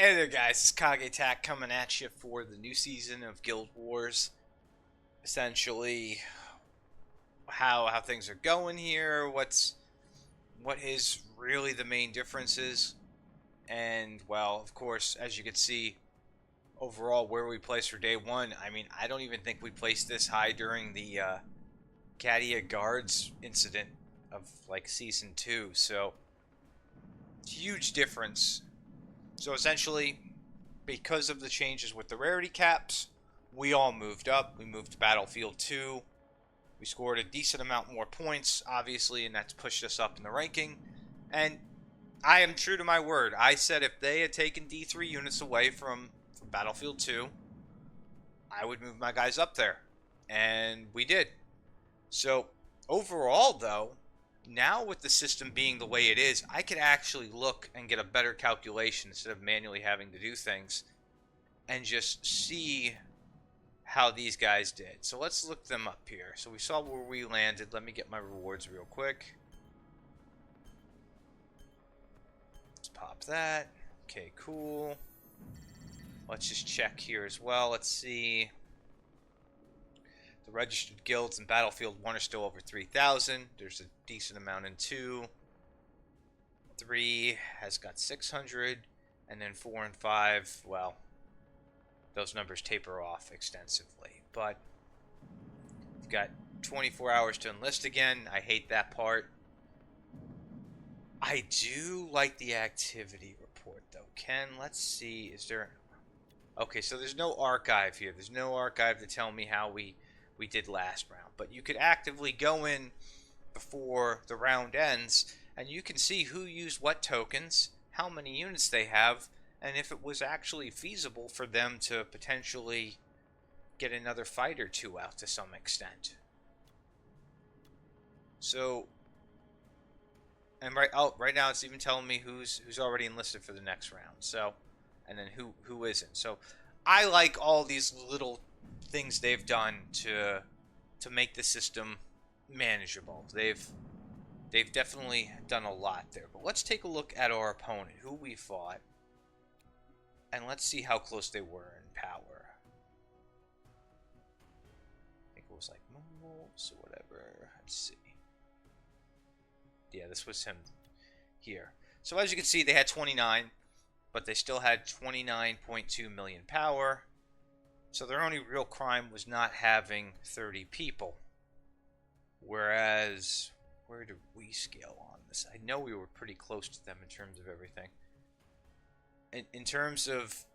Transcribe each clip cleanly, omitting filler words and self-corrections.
Hey there guys, it's Kage Tak coming at you for the new season of Guild Wars. Essentially, how things are going here, what is really the main differences, and well, of course, as you can see, overall where we placed for day one. I mean, I don't even think we placed this high during the Cadia Guards incident of like season 2, so huge difference. So essentially, because of the changes with the rarity caps, we all moved up. We moved to Battlefield 2. We scored a decent amount more points, obviously, and that's pushed us up in the ranking. And I am true to my word. I said if they had taken D3 units away from Battlefield 2, I would move my guys up there. And we did. So, overall, though, now with the system being the way it is, I can actually look and get a better calculation instead of manually having to do things and just see how these guys did. So let's look them up here. So we saw where we landed. Let me get my rewards real quick. Let's pop that. Okay, cool. Let's just check here as well. Let's see. The registered guilds in Battlefield 1 are still over 3,000. There's a decent amount in 2. 3 has got 600. And then 4 and 5, well, those numbers taper off extensively. But you've got 24 hours to enlist again. I hate that part. I do like the activity report, though. Ken, let's see. Is there... Okay, so there's no archive here. There's no archive to tell me how we did last round. But you could actively go in before the round ends, and you can see who used what tokens, how many units they have, and if it was actually feasible for them to potentially get another fight or two out to some extent. So, and right now it's even telling me who's already enlisted for the next round. So, and then who isn't. So, I like all these little things they've done to make the system manageable. They've definitely done a lot there. But let's take a look at our opponent, who we fought. And let's see how close they were in power. I think it was like moles or whatever. Let's see. Yeah, this was him here. So as you can see, they had 29, but they still had 29.2 million power. So their only real crime was not having 30 people. Whereas, where did we scale on this? I know we were pretty close to them in terms of everything. In terms of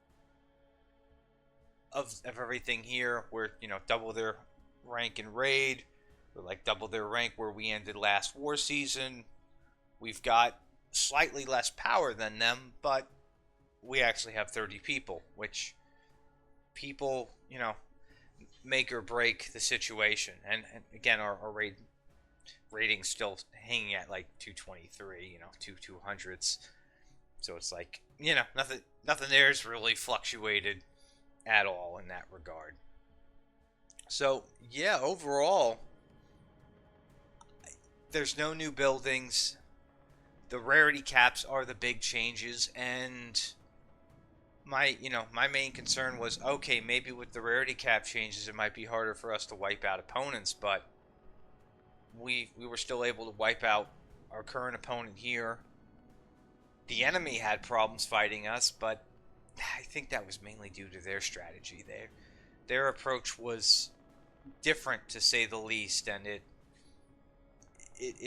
everything here, we're, double their rank in raid. We're like double their rank where we ended last war season. We've got slightly less power than them, but we actually have 30 people, which people, make or break the situation. And again, our rating's still hanging at like 223, 200s. So it's like, nothing there's really fluctuated at all in that regard. So, yeah, overall, there's no new buildings. The rarity caps are the big changes, and my main concern was, okay, maybe with the rarity cap changes, it might be harder for us to wipe out opponents, but we were still able to wipe out our current opponent here. The enemy had problems fighting us, but I think that was mainly due to their strategy. Their approach was different, to say the least, and it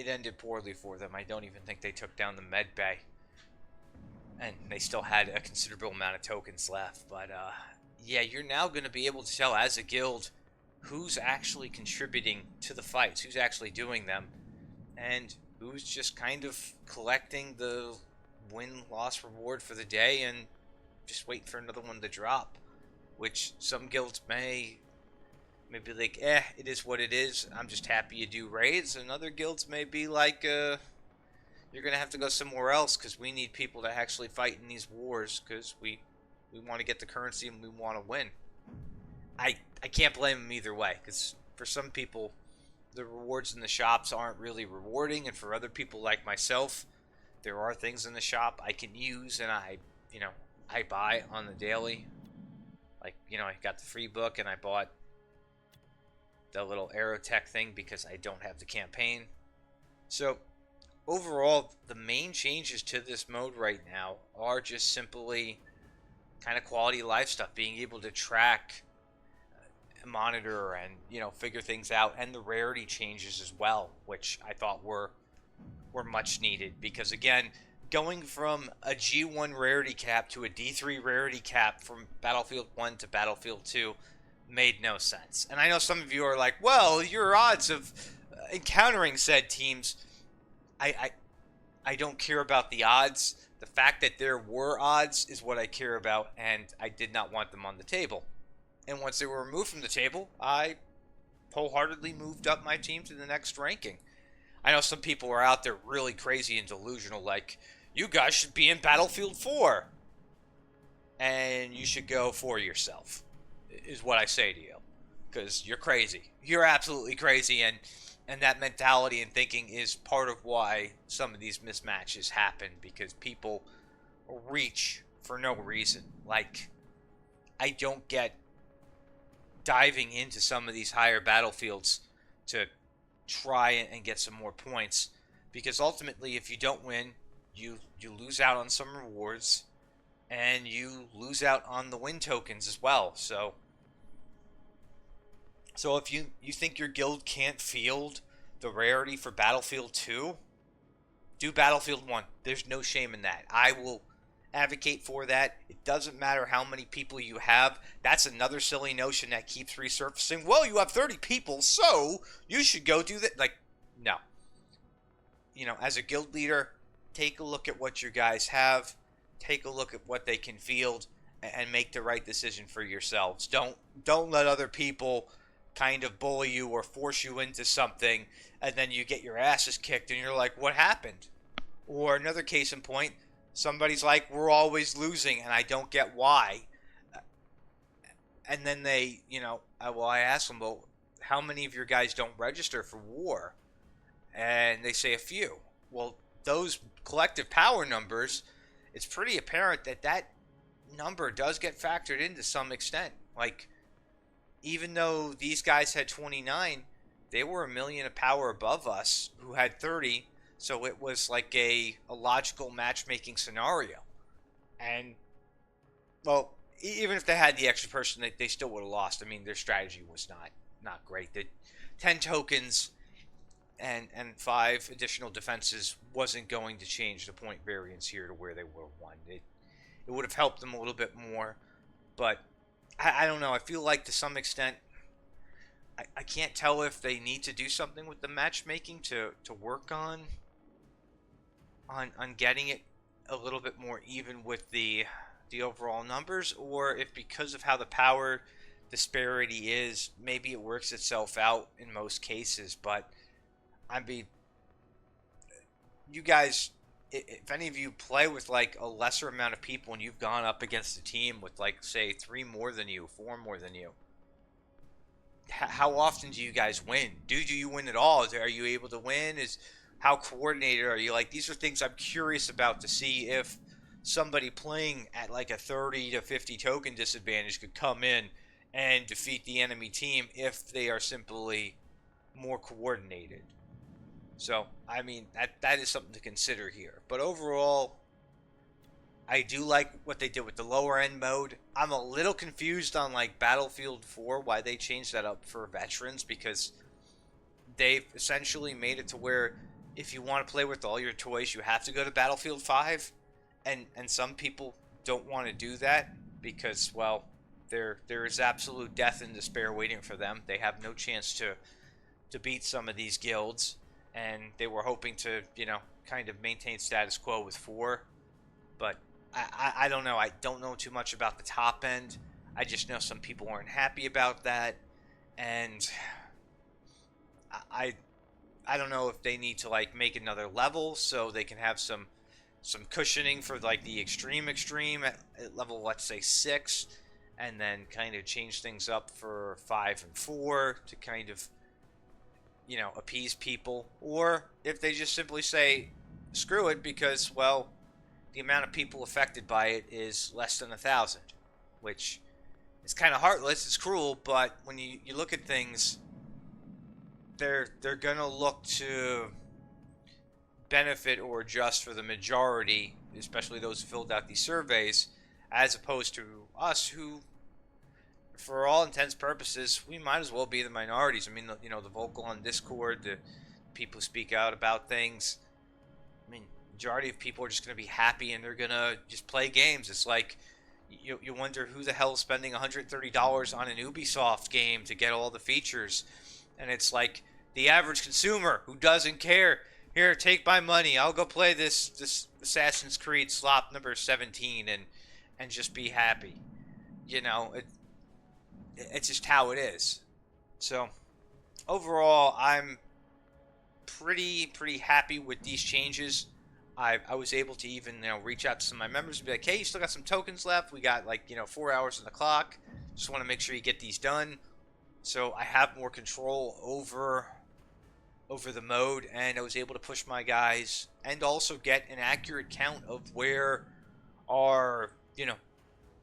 ended poorly for them. I don't even think they took down the med bay, and they still had a considerable amount of tokens left. But yeah, you're now going to be able to tell as a guild who's actually contributing to the fights, who's actually doing them, and who's just kind of collecting the win-loss reward for the day and just wait for another one to drop, which some guilds may be like, it is what it is, I'm just happy you do raids, and other guilds may be like, you're going to have to go somewhere else because we need people to actually fight in these wars because we want to get the currency and we want to win. I can't blame them either way, because for some people, the rewards in the shops aren't really rewarding, and for other people like myself, there are things in the shop I can use, and I I buy on the daily. Like, I got the free book and I bought the little Aerotech thing because I don't have the campaign. So, overall, the main changes to this mode right now are just simply kind of quality of life stuff, being able to track, monitor, and figure things out, and the rarity changes as well, which I thought were much needed, because again, going from a G1 rarity cap to a D3 rarity cap from Battlefield 1 to Battlefield 2 made no sense. And I know some of you are like, well, your odds of encountering said teams, I I don't care about the odds. The fact that there were odds is what I care about, and I did not want them on the table. And once they were removed from the table, I wholeheartedly moved up my team to the next ranking. I know some people are out there really crazy and delusional, like, you guys should be in Battlefield 4. And you should go for yourself, is what I say to you. Because you're crazy. You're absolutely crazy, and that mentality and thinking is part of why some of these mismatches happen, because people reach for no reason. Like, I don't get diving into some of these higher battlefields to try and get some more points, because ultimately if you don't win, you lose out on some rewards, and you lose out on the win tokens as well. So if you think your guild can't field the rarity for Battlefield 2, do Battlefield 1. There's no shame in that. I will advocate for that. It doesn't matter how many people you have. That's another silly notion that keeps resurfacing. Well, you have 30 people, so you should go do that. Like, no. As a guild leader, take a look at what your guys have. Take a look at what they can field, and make the right decision for yourselves. Don't let other people kind of bully you or force you into something, and then you get your asses kicked and you're like, what happened? Or another case in point, somebody's like, we're always losing and I don't get why. And then they, I ask them, well, how many of your guys don't register for war? And they say a few. Well, those collective power numbers, it's pretty apparent that number does get factored in to some extent. Like, even though these guys had 29, they were a million of power above us who had 30, so it was like a logical matchmaking scenario. And, well, even if they had the extra person, they still would have lost. I mean, their strategy was not great. The 10 tokens and 5 additional defenses wasn't going to change the point variance here to where they were 1. It would have helped them a little bit more, but I don't know. I feel like to some extent, I can't tell if they need to do something with the matchmaking to work on getting it a little bit more even with the overall numbers, or if because of how the power disparity is, maybe it works itself out in most cases. But I mean, you guys, if any of you play with like a lesser amount of people and you've gone up against a team with like, say, 3 more than you, 4 more than you, how often do you guys win? Do you win at all? Are you able to win? How coordinated are you? Like, these are things I'm curious about to see if somebody playing at like a 30 to 50 token disadvantage could come in and defeat the enemy team if they are simply more coordinated. So, I mean, that is something to consider here. But overall, I do like what they did with the lower end mode. I'm a little confused on like Battlefield 4, why they changed that up for veterans, because they've essentially made it to where if you want to play with all your toys, you have to go to Battlefield 5. And some people don't want to do that because, well, there is absolute death and despair waiting for them. They have no chance to beat some of these guilds. And they were hoping to, kind of maintain status quo with 4. But I don't know. I don't know too much about the top end. I just know some people aren't happy about that. And I don't know if they need to, like, make another level so they can have some cushioning for, like, the extreme at level, let's say, 6. And then kind of change things up for 5 and 4 to kind of, appease people. Or if they just simply say, screw it, because, well, the amount of people affected by it is less than 1,000, which is kind of heartless. It's cruel, but when you look at things, they're gonna look to benefit or adjust for the majority, especially those who filled out these surveys, as opposed to us who, for all intents and purposes, we might as well be the minorities. I mean, the vocal on Discord, the people who speak out about things. I mean, majority of people are just going to be happy and they're going to just play games. It's like you wonder who the hell is spending $130 on an Ubisoft game to get all the features. And it's like the average consumer who doesn't care. Here, take my money. I'll go play this Assassin's Creed slop number 17 and just be happy. It's just how it is. So, overall, I'm pretty happy with these changes. I was able to even reach out to some of my members and be like, hey, you still got some tokens left? We got 4 hours on the clock. Just want to make sure you get these done. So I have more control over the mode, and I was able to push my guys and also get an accurate count of where our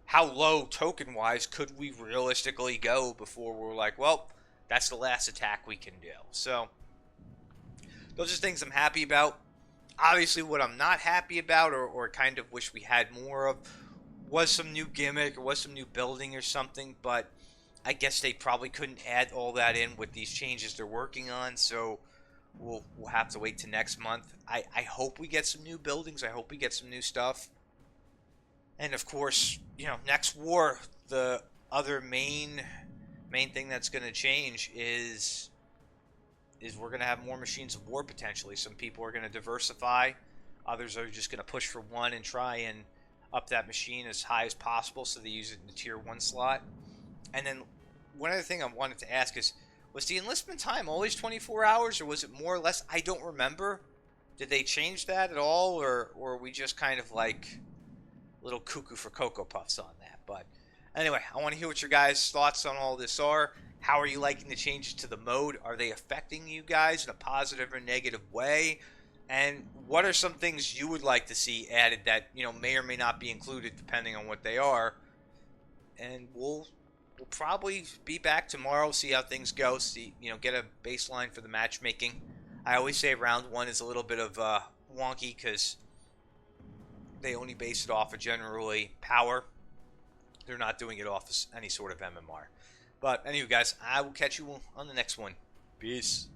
how low token wise could we realistically go before we're like, well, that's the last attack we can do. So those are things I'm happy about. Obviously, what I'm not happy about, or kind of wish we had more of, was some new gimmick or was some new building or something, but I guess they probably couldn't add all that in with these changes they're working on, so we'll have to wait till next month. I hope we get some new buildings. I hope we get some new stuff. And of course, next war, the other main thing that's going to change is we're going to have more machines of war potentially. Some people are going to diversify. Others are just going to push for one and try and up that machine as high as possible so they use it in the tier 1 slot. And then one other thing I wanted to ask is, was the enlistment time always 24 hours or was it more or less? I don't remember. Did they change that at all, or are we just kind of like little cuckoo for Cocoa Puffs on that? But anyway, I want to hear what your guys' thoughts on all this are. How are you liking the changes to the mode? Are they affecting you guys in a positive or negative way? And what are some things you would like to see added that may or may not be included depending on what they are? And we'll probably be back tomorrow, see how things go, get a baseline for the matchmaking. I always say round 1 is a little bit of wonky because they only base it off of generally power. They're not doing it off of any sort of MMR. But anyway, guys, I will catch you on the next one. Peace.